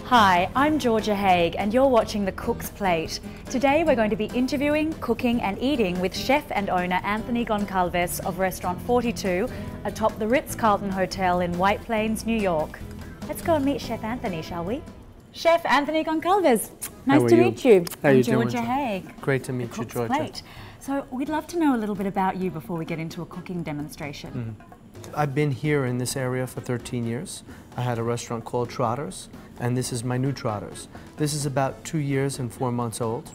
Hi, I'm Georgia Haege and you're watching The Cook's Plate. Today we're going to be interviewing, cooking and eating with chef and owner Anthony Goncalves of Restaurant 42 atop the Ritz Carleton Hotel in White Plains, New York. Let's go and meet Chef Anthony, shall we? Chef Anthony Goncalves, nice to meet you. How are you doing, Georgia Haege. Great to meet you, Georgia. Plate. So we'd love to know a little bit about you before we get into a cooking demonstration. I've been here in this area for 13 years. I had a restaurant called Trotters, and this is my new Trotters. This is about 2 years and 4 months old.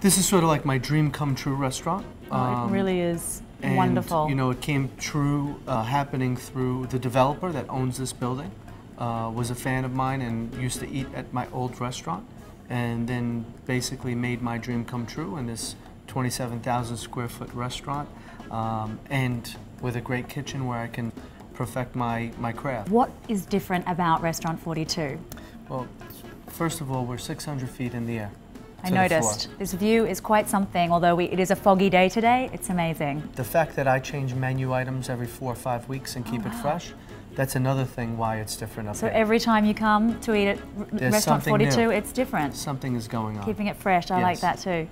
This is sort of like my dream come true restaurant. Oh, it really is and, wonderful. You know, it came true happening through the developer that owns this building. Was a fan of mine and used to eat at my old restaurant, and then basically made my dream come true in this 27,000 square foot restaurant, and with a great kitchen where I can perfect my craft. What is different about Restaurant 42? Well, first of all, we're 600 feet in the air. I noticed. This view is quite something, although it is a foggy day today, it's amazing. The fact that I change menu items every 4 or 5 weeks and keep it fresh, that's another thing why it's different up here. So every time you come to eat at Restaurant 42, it's different? Something is going on. Keeping it fresh, I like that too.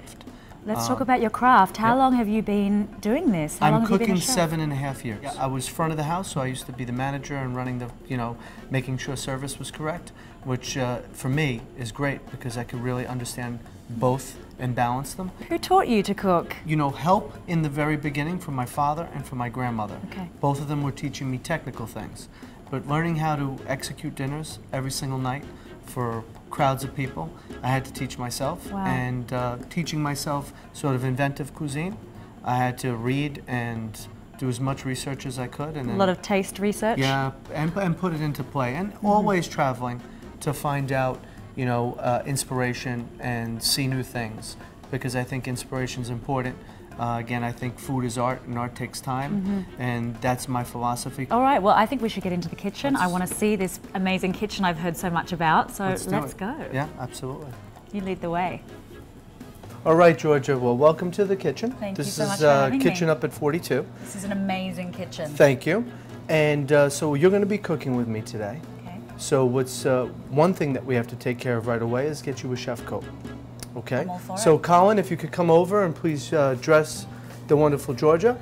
Let's talk about your craft. How long have you been doing this? How long I'm have you been cooking a chef? 7.5 years. I was front of the house, so I used to be the manager and running the, making sure service was correct, which for me is great because I could really understand both and balance them. Who taught you to cook? You know, help in the very beginning from my father and from my grandmother. Okay. Both of them were teaching me technical things, but learning how to execute dinners every single night for crowds of people, I had to teach myself. Wow. And teaching myself sort of inventive cuisine, I had to read and do as much research as I could. And then, a lot of taste research? Yeah, and put it into play. And always traveling to find out, inspiration and see new things, because I think inspiration is important. Again, I think food is art, and art takes time, and that's my philosophy. All right, well, I think we should get into the kitchen. I want to see this amazing kitchen I've heard so much about, so let's go. Yeah, absolutely. You lead the way. All right, Georgia, well, welcome to the kitchen. Thank you so much for having me. This is kitchen up at 42. This is an amazing kitchen. Thank you. And so you're going to be cooking with me today. Okay. So what's one thing that we have to take care of right away is get you a chef coat. Okay. I'm all for So it. Colin, if you could come over and please dress the wonderful Georgia.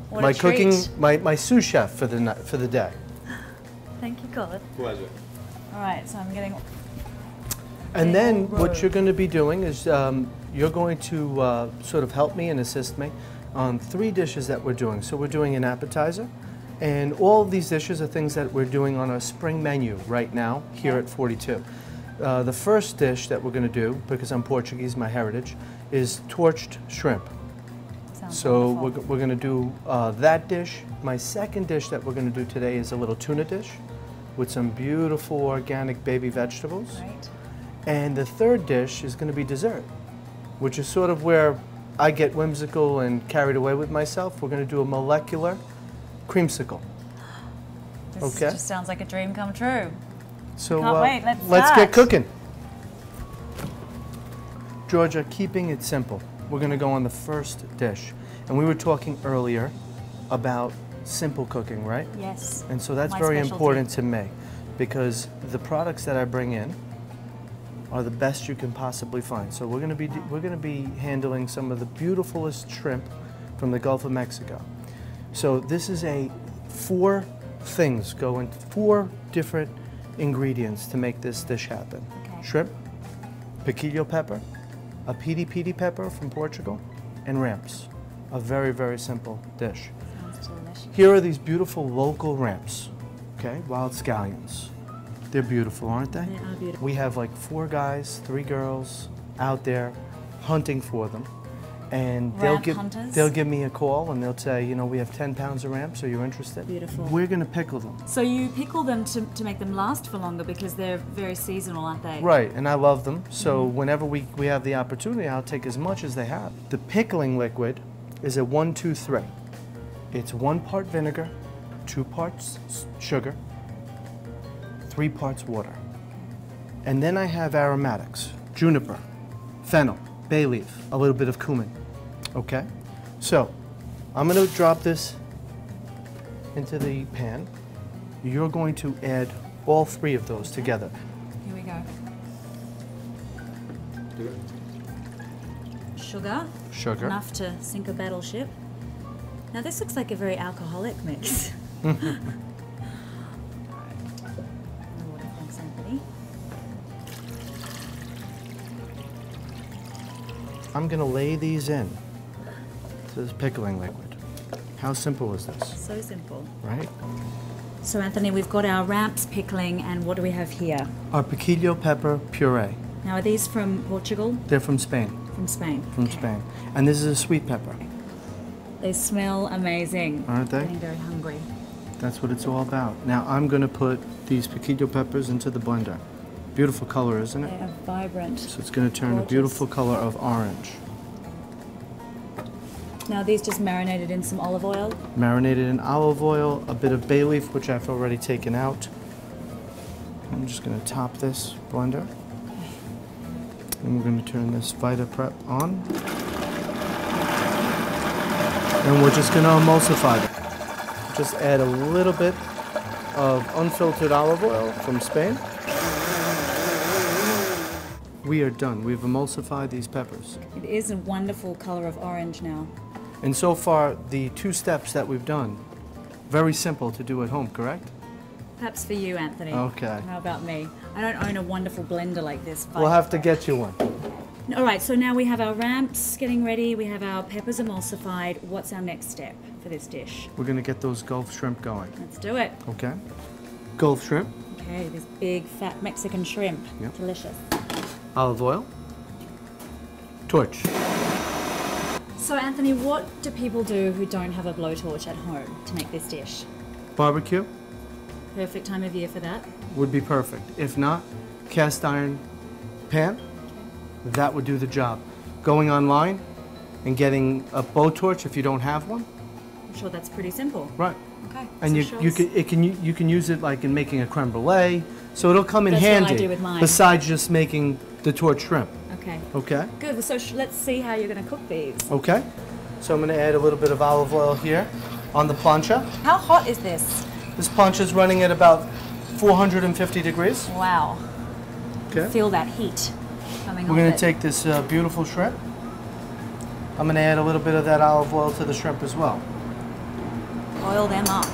What my a treat. cooking, my sous chef for the day. Thank you, Colin. Pleasure. All right, so I'm getting. And then what you're going to be doing is you're going to sort of help me and assist me on 3 dishes that we're doing. So we're doing an appetizer, and all of these dishes are things that we're doing on our spring menu right now here at 42. The first dish that we're going to do, because I'm Portuguese, my heritage, is torched shrimp. Sounds So wonderful. we're going to do that dish. My second dish that we're going to do today is a little tuna dish with some beautiful organic baby vegetables. Great. And the third dish is going to be dessert, which is sort of where I get whimsical and carried away with myself. We're going to do a molecular creamsicle. This just sounds like a dream come true. So Can't wait, let's start. get cooking. Georgia, keeping it simple, we're going to go on the first dish. And we were talking earlier about simple cooking, right? Yes. And so that's My very specialty. important to me, because the products that I bring in are the best you can possibly find. So we're going to be handling some of the beautifulest shrimp from the Gulf of Mexico. So this is 4 things go in 4 different ingredients to make this dish happen. Okay. Shrimp, piquillo pepper, a piti pepper from Portugal, and ramps. A very, very simple dish. Sounds delicious. Here are these beautiful local ramps, okay, wild scallions. They're beautiful, aren't they? They are beautiful. We have like 4 guys, 3 girls out there hunting for them. And Ramp hunters? they'll give me a call and they'll say, we have 10 pounds of ramps, are you interested? Beautiful. We're going to pickle them. So you pickle them to make them last for longer because they're very seasonal, aren't they? Right, and I love them. So whenever we have the opportunity, I'll take as much as they have. The pickling liquid is a 1-2-3. It's 1 part vinegar, 2 parts sugar, 3 parts water. And then I have aromatics, juniper, fennel, bay leaf, a little bit of cumin. Okay, so I'm going to drop this into the pan. You're going to add all 3 of those together. we go. Sugar. Sugar. Enough to sink a battleship. Now this looks like a very alcoholic mix. Water, thanks, Anthony. I'm gonna lay these in to this pickling liquid. How simple is this? So simple. Right? So Anthony, we've got our ramps pickling, and what do we have here? Our piquillo pepper puree. Now are these from Portugal? They're from Spain. From Spain. From Okay. Spain. And this is a sweet pepper. They smell amazing. Aren't they? I'm getting very hungry. That's what it's all about. Now I'm gonna put these piquillo peppers into the blender. Beautiful color, isn't They it? are vibrant. So it's gonna turn Gorgeous. a beautiful color of orange. Now these just marinated in some olive oil. Marinated in olive oil, a bit of bay leaf, which I've already taken out. I'm just gonna top this blender. And we're gonna turn this Vita Prep on. And we're just gonna emulsify it. Just add a little bit of unfiltered olive oil from Spain. We are done. We've emulsified these peppers. It is a wonderful color of orange now. And so far, the 2 steps that we've done, very simple to do at home, correct? Perhaps for you, Anthony. Okay. How about me? I don't own a wonderful blender like this. We'll have to get you one. All right, so now we have our ramps getting ready. We have our peppers emulsified. What's our next step for this dish? We're gonna get those Gulf shrimp going. Let's do it. Okay. Gulf shrimp, Okay, this big fat Mexican shrimp. Yep. Delicious. olive oil, torch. So Anthony, what do people do who don't have a blowtorch at home to make this dish? Barbecue Perfect time of year for that. would be perfect. If not, cast iron pan, that would do the job. Going online and getting a blowtorch if you don't have one, I'm sure that's pretty simple. right? Okay. And so you show us. can use it like in making a creme brulee, so it'll come in That's what I handy. do with mine. Besides just making the torch shrimp. Okay. Okay. Good. So let's see how you're going to cook these. Okay. So I'm going to add a little bit of olive oil here on the plancha. How hot is this? This plancha is running at about 450 degrees. Wow. Okay. Feel that heat coming We're off going it. to take this beautiful shrimp. I'm going to add a little bit of that olive oil to the shrimp as well. Oil them up.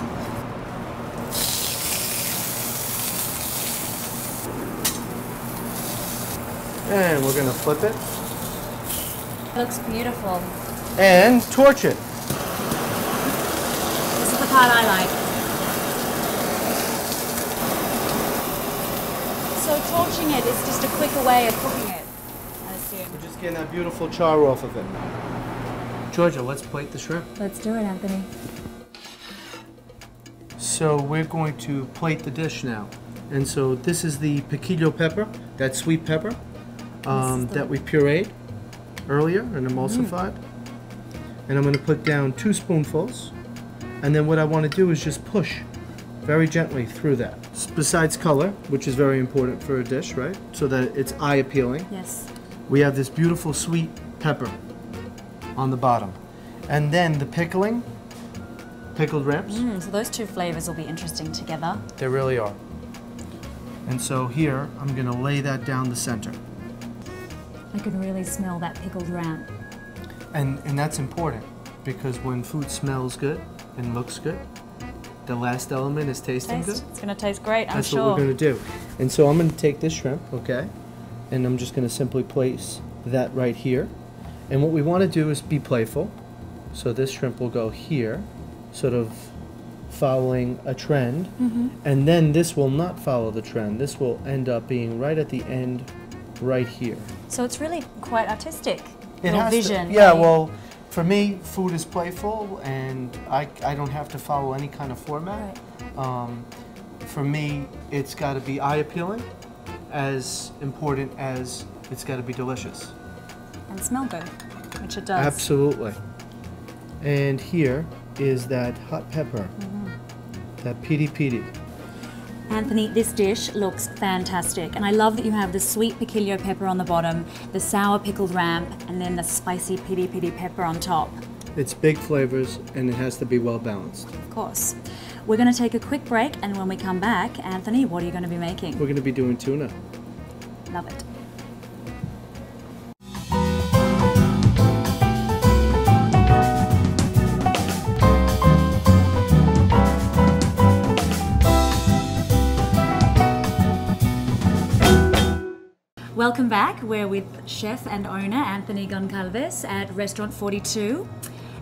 And we're going to flip it Looks beautiful. and torch it. This is the part I like. So torching it is just a quicker way of cooking it, I assume. We're just getting that beautiful char off of it. Georgia, let's plate the shrimp. Let's do it, Anthony. So we're going to plate the dish now. And so this is the piquillo pepper, that sweet pepper that we pureed earlier and emulsified. And I'm going to put down 2 spoonfuls. And then what I want to do is just push very gently through that. Besides color, which is very important for a dish, right? So that it's eye appealing. Yes. We have this beautiful sweet pepper on the bottom. And then the pickled ramps. So those two flavors will be interesting together. They really are. And so here, I'm gonna lay that down the center. I can really smell that pickled ramp. And that's important because when food smells good and looks good, the last element is tasting good. It's going to taste great, I'm That's sure. what we're gonna do. And so I'm gonna take this shrimp, okay? And I'm just gonna simply place that right here. And what we wanna do is be playful. So this shrimp will go here, sort of following a trend. And then this will not follow the trend. This will end up being right at the end, right here. So it's really quite artistic. It Little has vision. to, yeah, right? well, for me, food is playful, and I don't have to follow any kind of format. For me, it's got to be eye-appealing, as important as it's got to be delicious. And smell good, which it does. Absolutely. And here is that hot pepper, that piri. Anthony, this dish looks fantastic, and I love that you have the sweet piquillo pepper on the bottom, the sour pickled ramp, and then the spicy piri pepper on top. It's big flavors, and it has to be well balanced. Of course. We're going to take a quick break, and when we come back, Anthony, what are you going to be making? We're going to be doing tuna. Love it. Welcome back. We're with chef and owner Anthony Goncalves at Restaurant 42,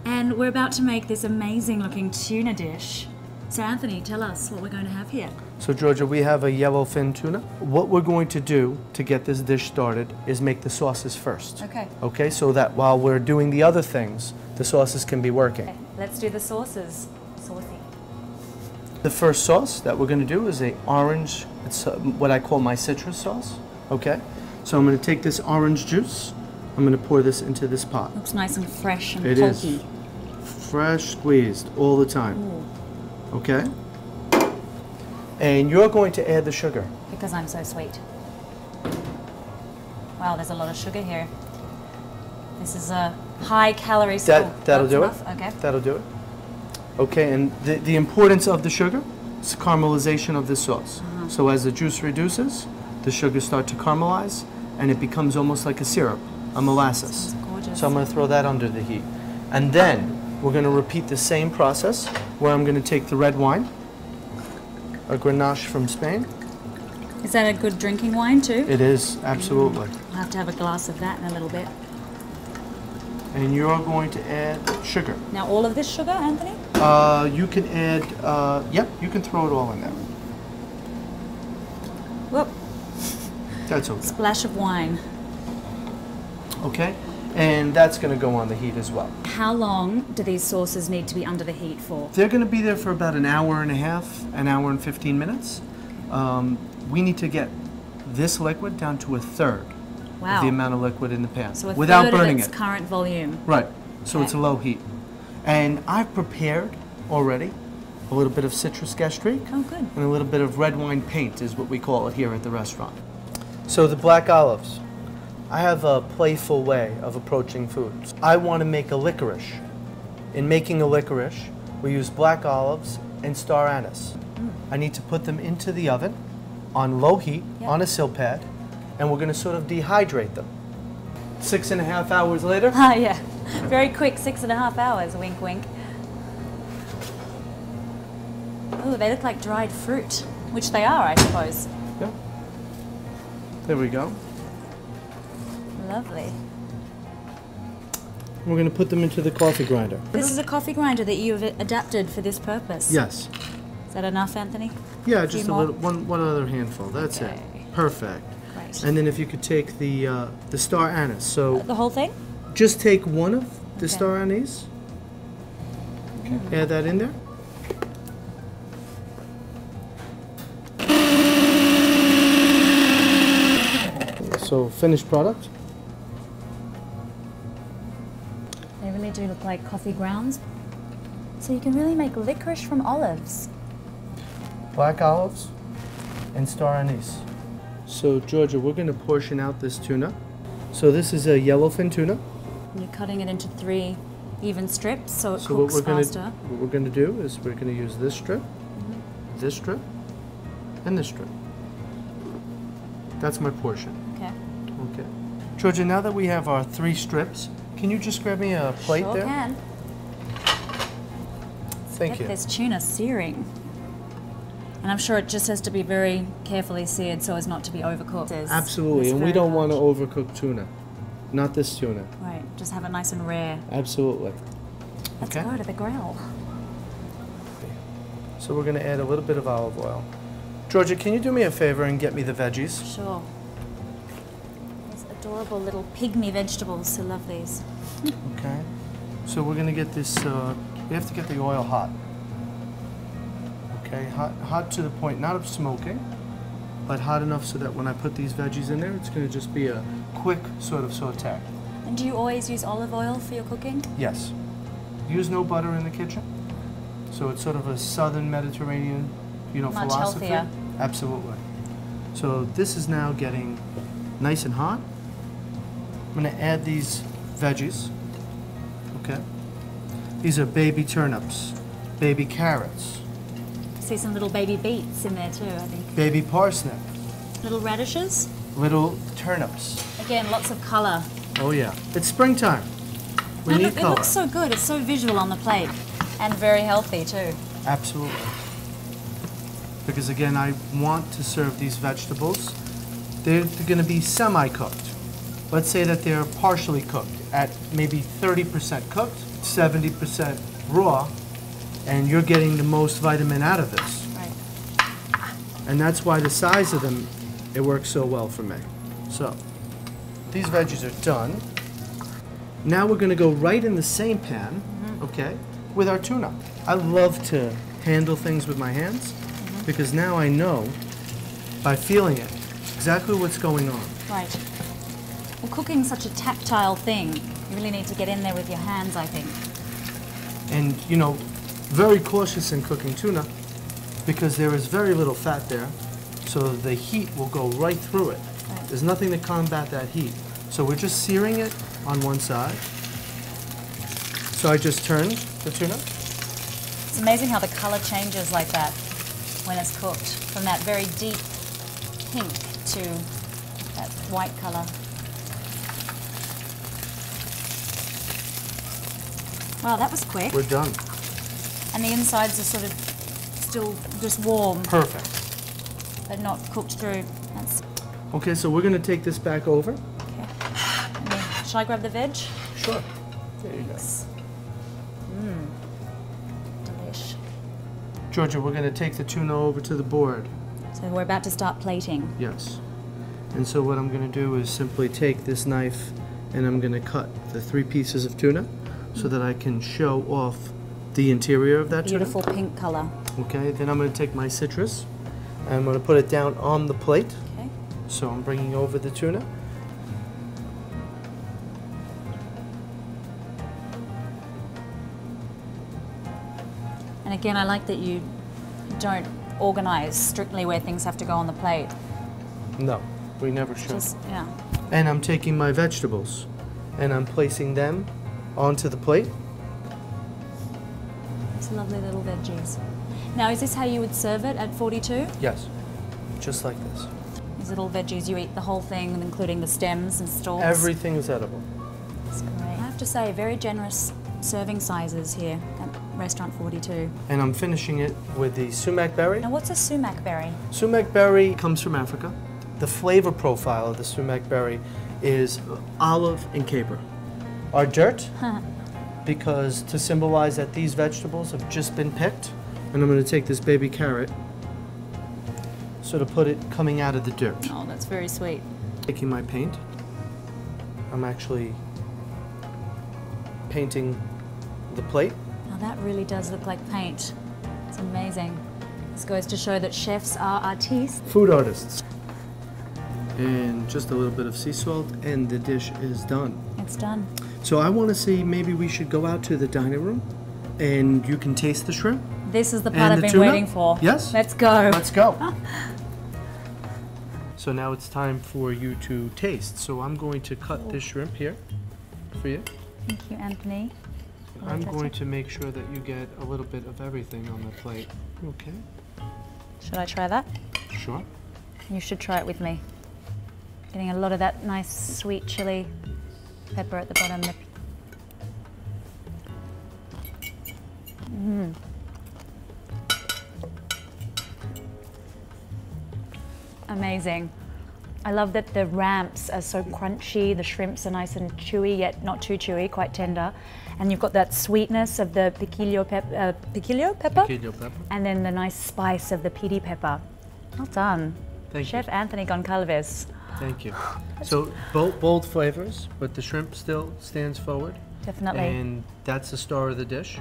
and we're about to make this amazing looking tuna dish. So Anthony, tell us what we're going to have here. So Georgia, we have a yellowfin tuna. What we're going to do to get this dish started is make the sauces first. Okay. Okay, so that while we're doing the other things, the sauces can be working. Okay, let's do the sauces. Saucy. The first sauce that we're going to do is a orange, it's what I call my citrus sauce. Okay, so I'm going to take this orange juice, I'm going to pour this into this pot. Looks nice and fresh and it pulpy. Is fresh squeezed all the time. Ooh. Okay, and you're going to add the sugar. Because I'm so sweet. Wow, there's a lot of sugar here. This is a high calorie sauce. That'll do it. Okay. That'll do it. Okay, and the importance of the sugar is caramelization of this sauce. So as the juice reduces, the sugars start to caramelize, and it becomes almost like a syrup, a molasses. Gorgeous. So I'm going to throw that under the heat. And then we're going to repeat the same process where I'm going to take the red wine, a Grenache from Spain. Is that a good drinking wine too? It is, absolutely. I'll have to have a glass of that in a little bit. And you're going to add sugar. Now all of this sugar, Anthony? You can add, yep, you can throw it all in there. Whoop. That's okay. Splash of wine. Okay, and that's going to go on the heat as well. How long do these sauces need to be under the heat for? They're going to be there for about an hour and a half, an hour and 15 minutes. We need to get this liquid down to a third of the amount of liquid in the pan, so without burning of its current volume. Right, so it's a low heat. And I've prepared already a little bit of citrus gastrique. Oh, good. And a little bit of red wine paint is what we call it here at the restaurant. So the black olives. I have a playful way of approaching foods. I want to make a licorice. In making a licorice, we use black olives and star anise. I need to put them into the oven on low heat, on a sill pad, and we're going to sort of dehydrate them. 6.5 hours later. Ah, yeah. Very quick, 6.5 hours, wink, wink. Ooh, they look like dried fruit, which they are, I suppose. Yeah. There we go. Lovely. We're going to put them into the coffee grinder. This is a coffee grinder that you've adapted for this purpose. Yes. Is that enough, Anthony? Yeah, just a little, one other handful. That's it. Perfect. Great. And then if you could take the star anise. So the whole thing? just take one of the star anise. Add that in there. So finished product. They really do look like coffee grounds. So you can really make licorice from olives. Black olives and star anise. So Georgia, we're going to portion out this tuna. So this is a yellowfin tuna. And you're cutting it into 3 even strips so it So cooks faster. What we're going to do is we're going to use this strip, this strip, and this strip. That's my portion. Okay. Okay. Georgia, now that we have our 3 strips, can you just grab me a plate Sure there? can. Thank you. This tuna searing. And I'm sure it just has to be very carefully seared so as not to be overcooked. Absolutely, and we don't want to overcook tuna. Not this tuna. Right, just have it nice and rare. Absolutely. Let's go to the grill. So we're going to add a little bit of olive oil. Georgia, can you do me a favor and get me the veggies? Sure. These adorable little pygmy vegetables. I love these. Okay. So we're going to get this, we have to get the oil hot. Okay, hot to the point, not of smoking, but hot enough so that when I put these veggies in there, it's going to just be a quick sort of saute. And do you always use olive oil for your cooking? Yes. Use no butter in the kitchen. So it's sort of a southern Mediterranean, Much philosophy. healthier. Absolutely. So this is now getting nice and hot. I'm going to add these veggies. Okay. These are baby turnips, baby carrots. I see some little baby beets in there too, I think. Baby parsnip. Little radishes? little turnips. Again, lots of color. Oh yeah, it's springtime. We And need it color. looks so good. It's so visual on the plate. And very healthy too. Absolutely. Because again, I want to serve these vegetables. They're going to be semi-cooked. Let's say that they're partially cooked at maybe 30% cooked, 70% raw, and you're getting the most vitamin out of this. Right. And that's why the size of them, it works so well for me. So, these veggies are done. Now we're going to go right in the same pan, okay, with our tuna. I love to handle things with my hands because now I know, by feeling it, exactly what's going on. Right. Well, cooking's such a tactile thing. You really need to get in there with your hands, I think. And, you know, very cautious in cooking tuna because there is very little fat there, so the heat will go right through it. Right. There's nothing to combat that heat. So we're just searing it on one side. So I just turned the tuna. It's amazing how the color changes like that when it's cooked, from that very deep pink to that white color. Wow, that was quick. We're done. And the insides are sort of still just warm, Perfect. but not cooked through. That's Okay, so we're going to take this back over. okay. And then, shall I grab the veg? Sure. There you go. Delish. Georgia, we're going to take the tuna over to the board. So we're about to start plating. Yes. And so what I'm going to do is simply take this knife and I'm going to cut the 3 pieces of tuna so that I can show off the interior of that Beautiful pink color. tuna. Okay, then I'm going to take my citrus and I'm going to put it down on the plate. Okay. So I'm bringing over the tuna. And again, I like that you don't organize strictly where things have to go on the plate. No, we never should. Just, yeah. And I'm taking my vegetables and I'm placing them onto the plate. It's lovely little veggies. Now, is this how you would serve it at 42? Yes, just like this. These little veggies, you eat the whole thing, including the stems and stalks? Everything is edible. That's great. I have to say, very generous serving sizes here at Restaurant 42. And I'm finishing it with the sumac berry. Now, what's a sumac berry? Sumac berry comes from Africa. The flavor profile of the sumac berry is olive and caper. Our dirt, because to symbolize that these vegetables have just been picked, and I'm going to take this baby carrot, sort of put it coming out of the dirt. Oh, that's very sweet. Taking my paint, I'm actually painting the plate. Now, that really does look like paint. It's amazing. This goes to show that chefs are artistes. Food artists. And just a little bit of sea salt, and the dish is done. It's done. So I want to see, maybe we should go out to the dining room and you can taste the shrimp. This is the part And I've the been tuna? waiting for. Yes. Let's go. Let's go. So now it's time for you to taste. So I'm going to cut this shrimp here for you. Thank you, Anthony. I'm going to make sure that you get a little bit of everything on the plate. Okay. Should I try that? Sure. You should try it with me. Getting a lot of that nice sweet chili pepper at the bottom. Amazing. I love that the ramps are so crunchy, the shrimps are nice and chewy, yet not too chewy, quite tender. And you've got that sweetness of the piquillo pepper, Piquillo pepper. and then the nice spice of the piri pepper. Well done. Thank you. Chef Anthony Goncalves. Thank you. So bold flavors, but the shrimp still stands forward. Definitely. And that's the star of the dish.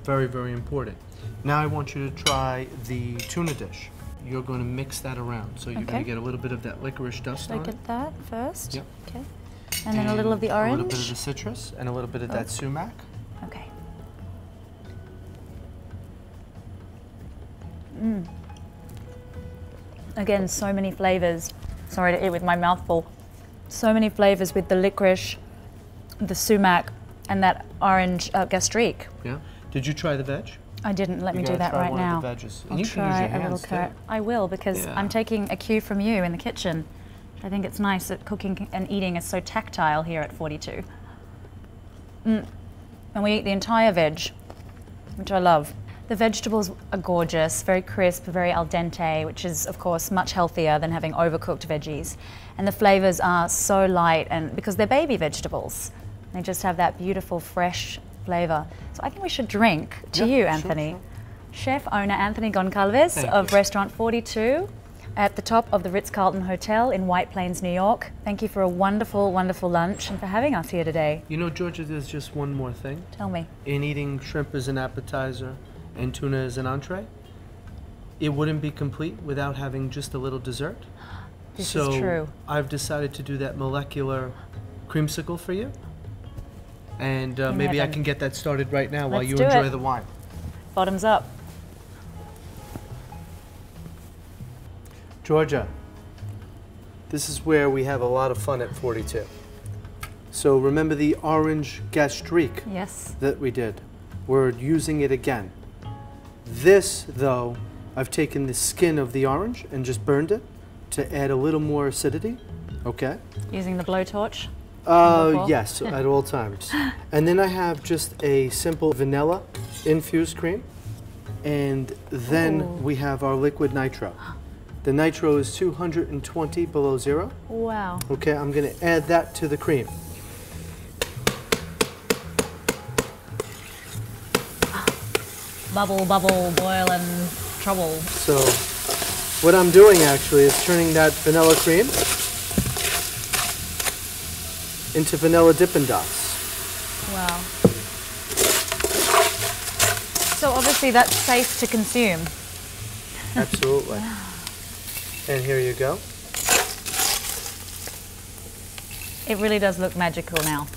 Very, very important. Now I want you to try the tuna dish. You're going to mix that around. So you're going to get a little bit of that licorice dust on Look it. at that first. Yep. Okay. And then a little of the orange. A little bit of the citrus and a little bit of that sumac. Okay. Again, so many flavors. Sorry to eat with my mouth full. So many flavors with the licorice, the sumac, and that orange gastrique. Yeah. Did you try the veg? I didn't. Let me do gotta that try right one of now. the veggies. And I'll you can use try your a little hands, too. carrot. I will, because Yeah. I'm taking a cue from you in the kitchen. I think it's nice that cooking and eating is so tactile here at 42. And we eat the entire veg, which I love. The vegetables are gorgeous, very crisp, very al dente, which is of course much healthier than having overcooked veggies. And the flavors are so light, and because they're baby vegetables, they just have that beautiful fresh flavor. So I think we should drink to you, Anthony. Sure. Chef owner Anthony Goncalves of Restaurant 42 at the top of the Ritz Carleton Hotel in White Plains, New York. Thank you for a wonderful, wonderful lunch and for having us here today. You know, Georgia, there's just one more thing. Tell me. In eating shrimp as an appetizer and tuna as an entree, it wouldn't be complete without having just a little dessert. This is true. I've decided to do that molecular creamsicle for you. And maybe I can get that started right now while you enjoy the wine. Bottoms up. Georgia, this is where we have a lot of fun at 42. So remember the orange gastrique that we did? We're using it again. This, though, I've taken the skin of the orange and just burned it to add a little more acidity, okay? Using the blowtorch? Yes, at all times. And then I have just a simple vanilla infused cream, and then we have our liquid nitro. The nitro is 220 below zero. Wow. Okay, I'm gonna add that to the cream. Bubble, bubble, boil and trouble. So what I'm doing actually is turning that vanilla cream into vanilla Dippin' Dots. Wow. So obviously that's safe to consume. Absolutely. And here you go. It really does look magical now.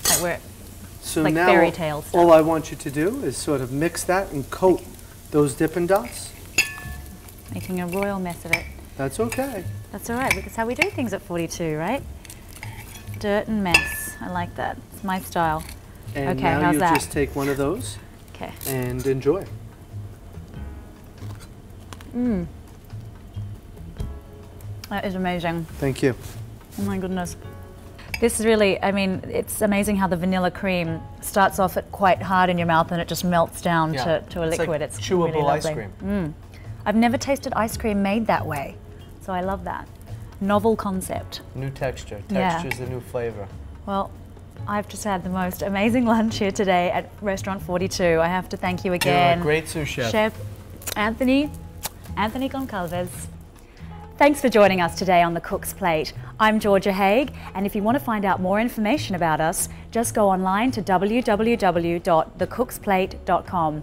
So like now fairy tale stuff. all I want you to do is sort of mix that and coat those Dippin' Dots. Making a royal mess of it. That's okay. That's all right, because how we do things at 42, right? Dirt and mess. I like that. It's my style. And okay, now how's you that? just take one of those and enjoy. That is amazing. Thank you. Oh my goodness. This is really, I mean, it's amazing how the vanilla cream starts off at quite hard in your mouth and it just melts down to a liquid. It's like it's chewable really ice lovely. cream. I've never tasted ice cream made that way, so I love that. Novel concept. New texture. Yeah. Texture's the new flavor. Well, I've just had the most amazing lunch here today at Restaurant 42. I have to thank you again. You're a great sous chef. Chef Anthony Goncalves. Thanks for joining us today on The Cook's Plate. I'm Georgia Haege, and if you want to find out more information about us, just go online to www.thecooksplate.com.